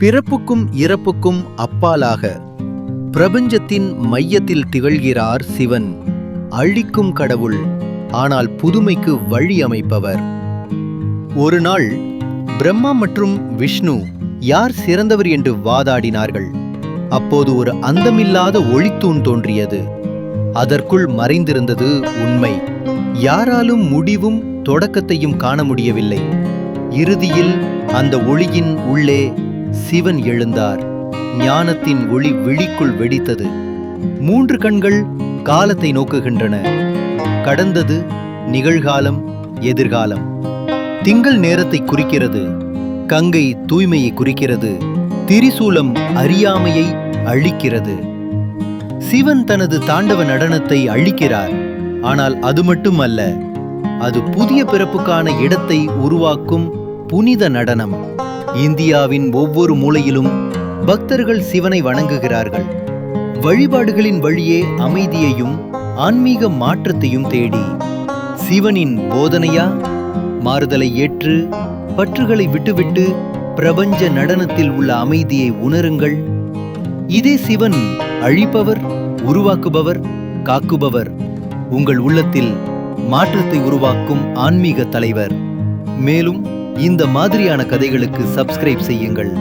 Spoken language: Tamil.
பிறப்புக்கும் இறப்புக்கும் அப்பாலாக பிரபஞ்சத்தின் மையத்தில் திகழ்கிறார் சிவன். அழிக்கும் கடவுள், ஆனால் புதுமைக்கு வழி அமைப்பவர். ஒரு நாள் பிரம்மா மற்றும் விஷ்ணு யார் சிறந்தவர் என்று வாதாடினார்கள். அப்போது ஒரு அந்தமில்லாத ஒளித்தூண் தோன்றியது. அதற்குள் மறைந்திருந்தது உண்மை. யாராலும் முடிவும் தொடக்கத்தையும் காண முடியவில்லை. இறுதியில் அந்த ஒளியின் உள்ளே சிவன் எழுந்தார். ஞானத்தின் ஒளி விழிக்குள் வெடித்தது. 3 கண்கள் காலத்தை நோக்குகின்றன. கடந்தது, நிகழ்காலம், எதிர்காலம். திங்கள் நேரத்தை குறிக்கிறது, கங்கை தூய்மையை குறிக்கிறது, திரிசூலம் அறியாமையை அழிக்கிறது. சிவன் தனது தாண்டவ நடனத்தை அழிக்கிறார். ஆனால் அது மட்டுமல்ல, அது புதிய பிறப்புக்கான இடத்தை உருவாக்கும் புனித நடனம். இந்தியாவின் ஒவ்வொரு மூலையிலும் பக்தர்கள் சிவனை வணங்குகிறார்கள். வழிபாடுகளின் வழியே அமைதியையும் ஆன்மீக மாற்றத்தையும் தேடி. சிவனின் போதனையா? மாறுதலை ஏற்று பற்றுகளை விட்டுவிட்டு பிரபஞ்ச நடனத்தில் உள்ள அமைதியை உணருங்கள். இதே சிவன் அழிப்பவர், உருவாக்குபவர், காக்குபவர். உங்கள் உள்ளத்தில் மாற்றத்தை உருவாக்கும் ஆன்மீக தலைவர். மேலும் இந்த மாதிரியான கதைகளுக்கு சப்ஸ்கிரைப் செய்யுங்கள்.